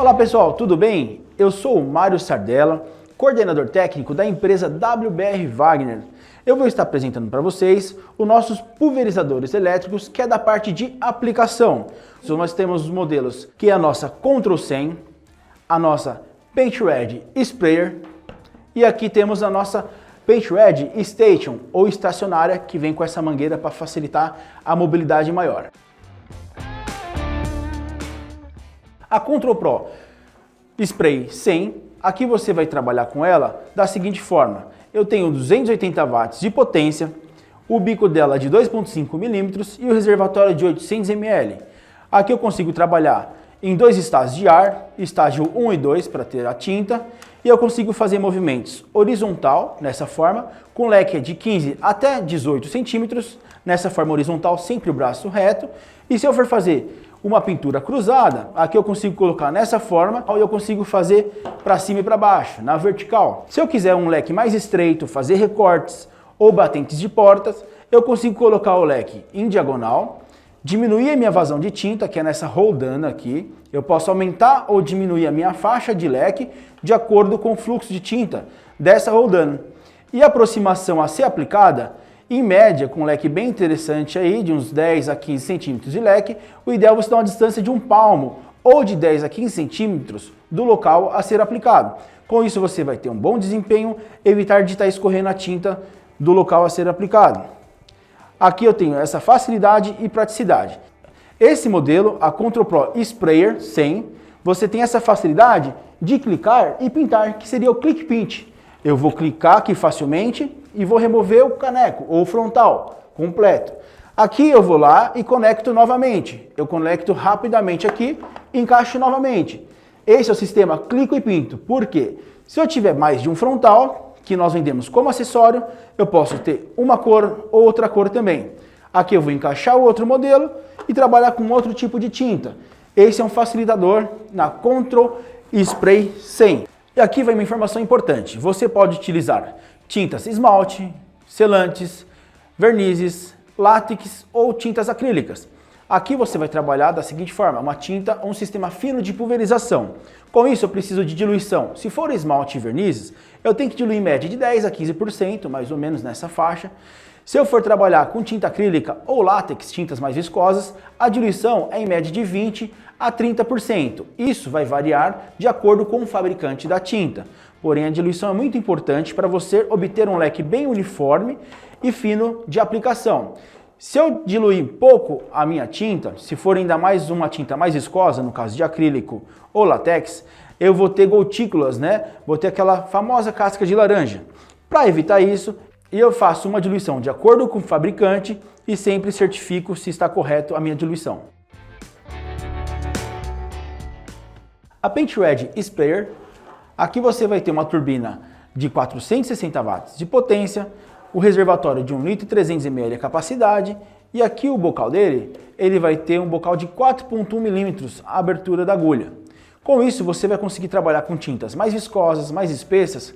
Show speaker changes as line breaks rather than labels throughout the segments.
Olá pessoal, tudo bem? Eu sou o Mário Sardella, coordenador técnico da empresa WBR Wagner. Eu vou estar apresentando para vocês os nossos pulverizadores elétricos, que é da parte de aplicação. Então, nós temos os modelos que é a nossa Control 100, a nossa Paint Red Sprayer e aqui temos a nossa Paint Red Station ou estacionária, que vem com essa mangueira para facilitar a mobilidade maior. A Control Pro Spray 100, aqui você vai trabalhar com ela da seguinte forma. Eu tenho 280 watts de potência, o bico dela é de 2,5 mm e o reservatório de 800 ml. Aqui eu consigo trabalhar em dois estágios de ar, estágio 1 e 2 para ter a tinta, e eu consigo fazer movimentos horizontal, nessa forma, com leque de 15 até 18 centímetros, nessa forma horizontal, sempre o braço reto, e se eu for fazer uma pintura cruzada, aqui eu consigo colocar nessa forma e eu consigo fazer para cima e para baixo, na vertical. Se eu quiser um leque mais estreito, fazer recortes ou batentes de portas, eu consigo colocar o leque em diagonal, diminuir a minha vazão de tinta, que é nessa roldana aqui. Eu posso aumentar ou diminuir a minha faixa de leque de acordo com o fluxo de tinta dessa roldana. E a aproximação a ser aplicada, em média, com um leque bem interessante aí, de uns 10 a 15 centímetros de leque, o ideal é você dar uma distância de um palmo ou de 10 a 15 centímetros do local a ser aplicado. Com isso você vai ter um bom desempenho, evitar de estar escorrendo a tinta do local a ser aplicado. Aqui eu tenho essa facilidade e praticidade. Esse modelo, a Control Pro Sprayer 100, você tem essa facilidade de clicar e pintar, que seria o Click Paint. Eu vou clicar aqui facilmente e vou remover o caneco ou o frontal completo. Aqui eu vou lá e conecto novamente. Eu conecto rapidamente aqui e encaixo novamente. Esse é o sistema clico e pinto. Por quê? Se eu tiver mais de um frontal, que nós vendemos como acessório, eu posso ter uma cor ou outra cor também. Aqui eu vou encaixar o outro modelo e trabalhar com outro tipo de tinta. Esse é um facilitador na Control Spray 100. E aqui vai uma informação importante. Você pode utilizar tintas esmalte, selantes, vernizes, látex ou tintas acrílicas. Aqui você vai trabalhar da seguinte forma, uma tinta ou um sistema fino de pulverização. Com isso eu preciso de diluição. Se for esmalte e vernizes, eu tenho que diluir em média de 10 a 15%, mais ou menos nessa faixa. Se eu for trabalhar com tinta acrílica ou látex, tintas mais viscosas, a diluição é em média de 20 a 30%. Isso vai variar de acordo com o fabricante da tinta. Porém, a diluição é muito importante para você obter um leque bem uniforme e fino de aplicação. Se eu diluir pouco a minha tinta, se for ainda mais uma tinta mais viscosa, no caso de acrílico ou látex, eu vou ter gotículas, né? Vou ter aquela famosa casca de laranja. Para evitar isso, eu faço uma diluição de acordo com o fabricante e sempre certifico se está correto a minha diluição. A Paint Red Sprayer, aqui você vai ter uma turbina de 460 watts de potência, o reservatório de 1,3 ml a capacidade e aqui o bocal dele, ele vai ter um bocal de 4,1 mm a abertura da agulha. Com isso você vai conseguir trabalhar com tintas mais viscosas, mais espessas,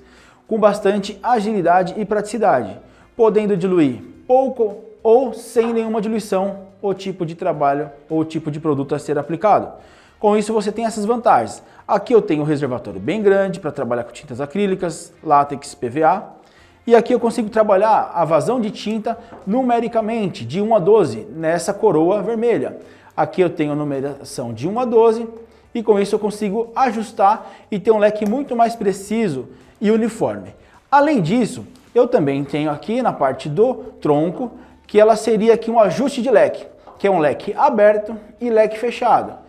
com bastante agilidade e praticidade, podendo diluir pouco ou sem nenhuma diluição o tipo de trabalho ou tipo de produto a ser aplicado. Com isso você tem essas vantagens. Aqui eu tenho um reservatório bem grande para trabalhar com tintas acrílicas, látex, PVA. E aqui eu consigo trabalhar a vazão de tinta numericamente de 1 a 12 nessa coroa vermelha. Aqui eu tenho a numeração de 1 a 12 e com isso eu consigo ajustar e ter um leque muito mais preciso e uniforme. Além disso, eu também tenho aqui na parte do tronco, que ela seria aqui um ajuste de leque, que é um leque aberto e leque fechado.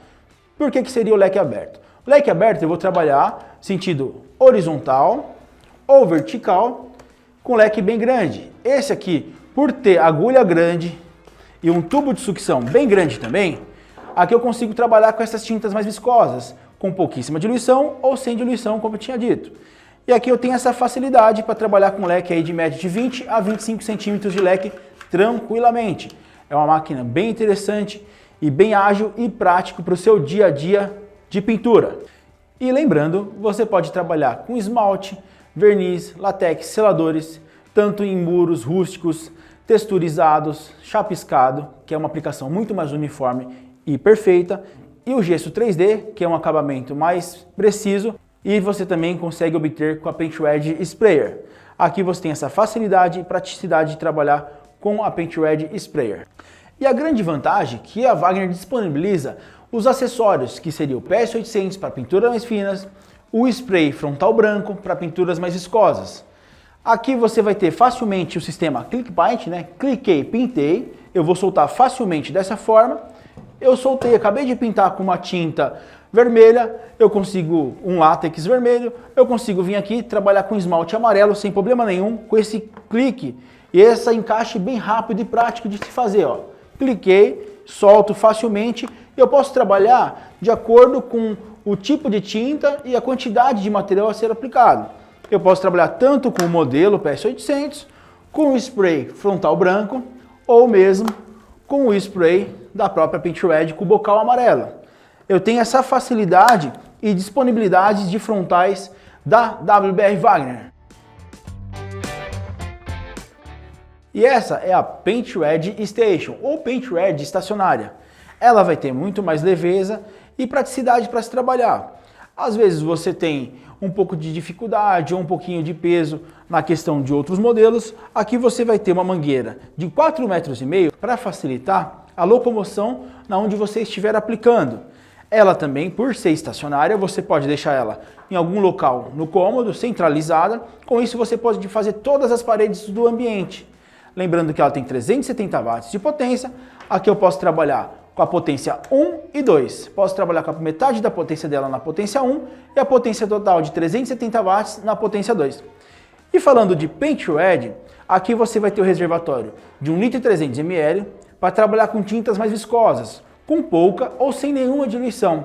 Por que seria o leque aberto? O leque aberto eu vou trabalhar sentido horizontal ou vertical com leque bem grande. Esse aqui, por ter agulha grande e um tubo de sucção bem grande também, aqui eu consigo trabalhar com essas tintas mais viscosas, com pouquíssima diluição ou sem diluição, como eu tinha dito. E aqui eu tenho essa facilidade para trabalhar com leque aí de média de 20 a 25 centímetros de leque tranquilamente. É uma máquina bem interessante e bem ágil e prático para o seu dia a dia de pintura. E lembrando, você pode trabalhar com esmalte, verniz, látex, seladores, tanto em muros rústicos, texturizados, chapiscado, que é uma aplicação muito mais uniforme e perfeita, e o gesso 3D, que é um acabamento mais preciso, e você também consegue obter com a Paint Red Sprayer. Aqui você tem essa facilidade e praticidade de trabalhar com a Paint Red Sprayer. E a grande vantagem é que a Wagner disponibiliza os acessórios, que seria o PS800 para pinturas mais finas, o spray frontal branco para pinturas mais viscosas. Aqui você vai ter facilmente o sistema Click Paint, né? Cliquei, pintei, eu vou soltar facilmente dessa forma. Eu soltei, acabei de pintar com uma tinta vermelha, eu consigo um látex vermelho, eu consigo vir aqui trabalhar com esmalte amarelo sem problema nenhum, com esse clique e esse encaixe bem rápido e prático de se fazer, ó. Cliquei, solto facilmente e eu posso trabalhar de acordo com o tipo de tinta e a quantidade de material a ser aplicado. Eu posso trabalhar tanto com o modelo PS800, com o spray frontal branco ou mesmo com o spray da própria Paint Red com o bocal amarelo. Eu tenho essa facilidade e disponibilidade de frontais da WBR Wagner. E essa é a Paint Red Station, ou Paint Red estacionária. Ela vai ter muito mais leveza e praticidade para se trabalhar. Às vezes você tem um pouco de dificuldade ou um pouquinho de peso na questão de outros modelos. Aqui você vai ter uma mangueira de 4,5 metros para facilitar a locomoção na onde você estiver aplicando. Ela também, por ser estacionária, você pode deixar ela em algum local no cômodo, centralizada. Com isso você pode fazer todas as paredes do ambiente. Lembrando que ela tem 370 watts de potência. Aqui eu posso trabalhar com a potência 1 e 2. Posso trabalhar com a metade da potência dela na potência 1 e a potência total de 370 watts na potência 2. E falando de Paint Red, aqui você vai ter o reservatório de 1,3 litro para trabalhar com tintas mais viscosas, com pouca ou sem nenhuma diluição.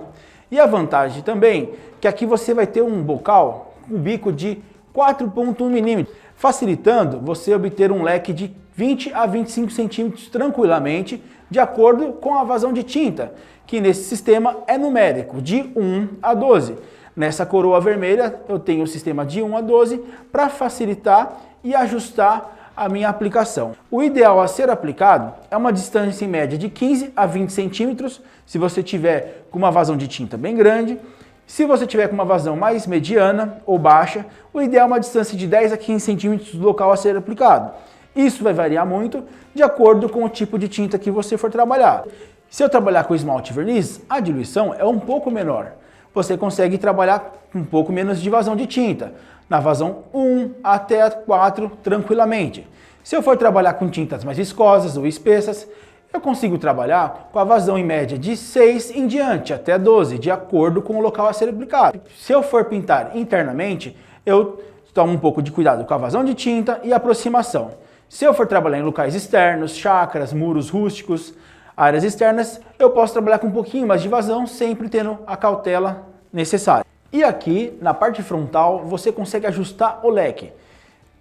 E a vantagem também que aqui você vai ter um bocal, um bico de 4,1 milímetros, facilitando você obter um leque de 20 a 25 centímetros tranquilamente, de acordo com a vazão de tinta, que nesse sistema é numérico, de 1 a 12. Nessa coroa vermelha eu tenho o sistema de 1 a 12 para facilitar e ajustar a minha aplicação. O ideal a ser aplicado é uma distância em média de 15 a 20 centímetros, se você tiver com uma vazão de tinta bem grande. Se você tiver com uma vazão mais mediana ou baixa, o ideal é uma distância de 10 a 15 centímetros do local a ser aplicado. Isso vai variar muito de acordo com o tipo de tinta que você for trabalhar. Se eu trabalhar com esmalte e verniz, a diluição é um pouco menor. Você consegue trabalhar com um pouco menos de vazão de tinta, na vazão 1 até 4 tranquilamente. Se eu for trabalhar com tintas mais viscosas ou espessas, eu consigo trabalhar com a vazão em média de 6 em diante, até 12, de acordo com o local a ser aplicado. Se eu for pintar internamente, eu tomo um pouco de cuidado com a vazão de tinta e aproximação. Se eu for trabalhar em locais externos, chácaras, muros rústicos, áreas externas, eu posso trabalhar com um pouquinho mais de vazão, sempre tendo a cautela necessária. E aqui, na parte frontal, você consegue ajustar o leque.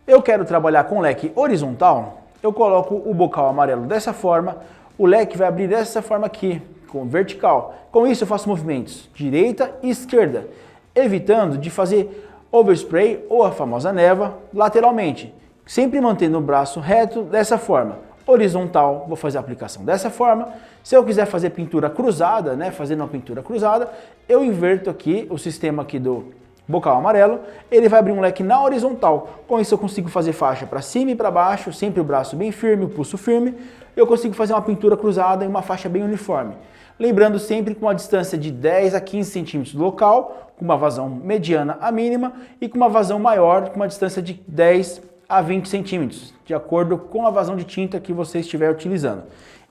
Eu quero trabalhar com leque horizontal, eu coloco o bocal amarelo dessa forma, o leque vai abrir dessa forma aqui, com vertical. Com isso eu faço movimentos direita e esquerda, evitando de fazer overspray ou a famosa névoa lateralmente. Sempre mantendo o braço reto dessa forma. Horizontal, vou fazer a aplicação dessa forma. Se eu quiser fazer pintura cruzada, né, fazendo uma pintura cruzada, eu inverto aqui o sistema aqui do bocal amarelo, ele vai abrir um leque na horizontal. Com isso eu consigo fazer faixa para cima e para baixo, sempre o braço bem firme, o pulso firme. Eu consigo fazer uma pintura cruzada e uma faixa bem uniforme. Lembrando sempre com uma distância de 10 a 15 centímetros do local, com uma vazão mediana a mínima e com uma vazão maior, com uma distância de 10 a 20 centímetros, de acordo com a vazão de tinta que você estiver utilizando.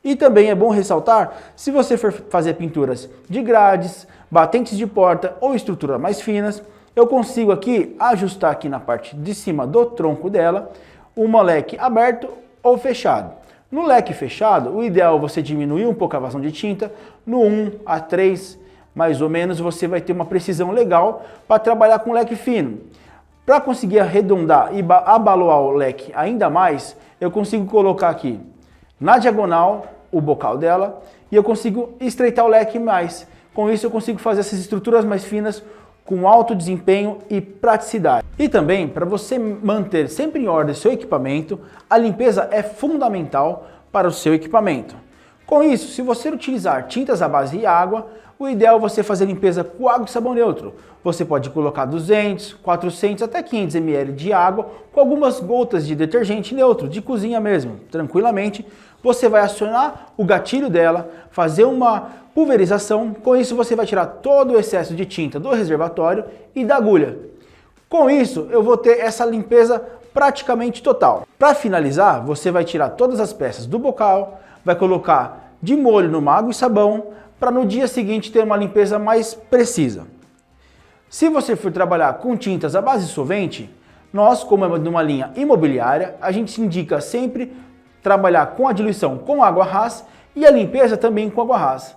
E também é bom ressaltar, se você for fazer pinturas de grades, batentes de porta ou estruturas mais finas, eu consigo aqui ajustar aqui na parte de cima do tronco dela, um leque aberto ou fechado. No leque fechado, o ideal é você diminuir um pouco a vazão de tinta, no 1 a 3, mais ou menos, você vai ter uma precisão legal para trabalhar com leque fino. Para conseguir arredondar e abaloar o leque ainda mais, eu consigo colocar aqui na diagonal o bocal dela e eu consigo estreitar o leque mais. Com isso eu consigo fazer essas estruturas mais finas com alto desempenho e praticidade. E também, para você manter sempre em ordem seu equipamento, a limpeza é fundamental para o seu equipamento. Com isso, se você utilizar tintas à base de água, o ideal é você fazer limpeza com água e sabão neutro. Você pode colocar 200, 400 até 500 ml de água com algumas gotas de detergente neutro, de cozinha mesmo, tranquilamente. Você vai acionar o gatilho dela, fazer uma pulverização. Com isso você vai tirar todo o excesso de tinta do reservatório e da agulha. Com isso eu vou ter essa limpeza praticamente total. Para finalizar, você vai tirar todas as peças do bocal, vai colocar de molho numa água e sabão, para no dia seguinte ter uma limpeza mais precisa. Se você for trabalhar com tintas à base de solvente, nós, como é de uma linha imobiliária, a gente indica sempre trabalhar com a diluição com água ras e a limpeza também com água ras.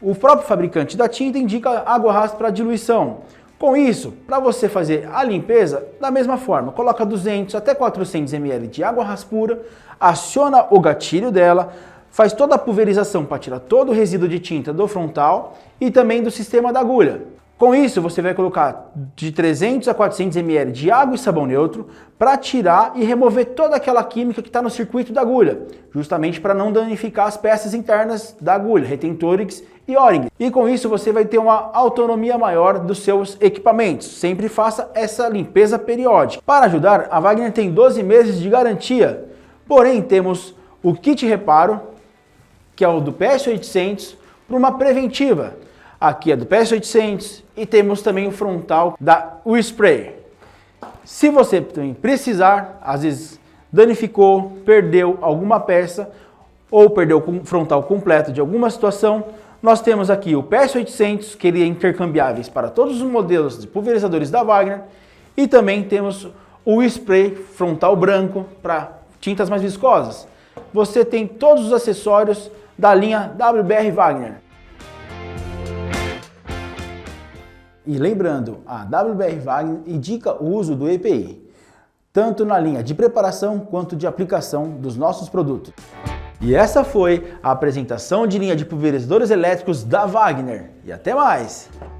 O próprio fabricante da tinta indica água ras para diluição. Com isso, para você fazer a limpeza, da mesma forma, coloca 200 até 400 ml de água ras pura, aciona o gatilho dela, faz toda a pulverização para tirar todo o resíduo de tinta do frontal e também do sistema da agulha. Com isso, você vai colocar de 300 a 400 ml de água e sabão neutro para tirar e remover toda aquela química que está no circuito da agulha, justamente para não danificar as peças internas da agulha, retentores e O-rings. E com isso você vai ter uma autonomia maior dos seus equipamentos. Sempre faça essa limpeza periódica. Para ajudar, a Wagner tem 12 meses de garantia, porém temos o kit reparo, que é o do PS800, para uma preventiva. Aqui é do PS800 e temos também o frontal da U-Spray. Se você também precisar, às vezes danificou, perdeu alguma peça ou perdeu o frontal completo de alguma situação, nós temos aqui o PS800, que ele é intercambiáveis para todos os modelos de pulverizadores da Wagner, e também temos o U-Spray frontal branco para tintas mais viscosas. Você tem todos os acessórios da linha WBR Wagner. E lembrando, a WBR Wagner indica o uso do EPI, tanto na linha de preparação quanto de aplicação dos nossos produtos. E essa foi a apresentação de linha de pulverizadores elétricos da Wagner. E até mais!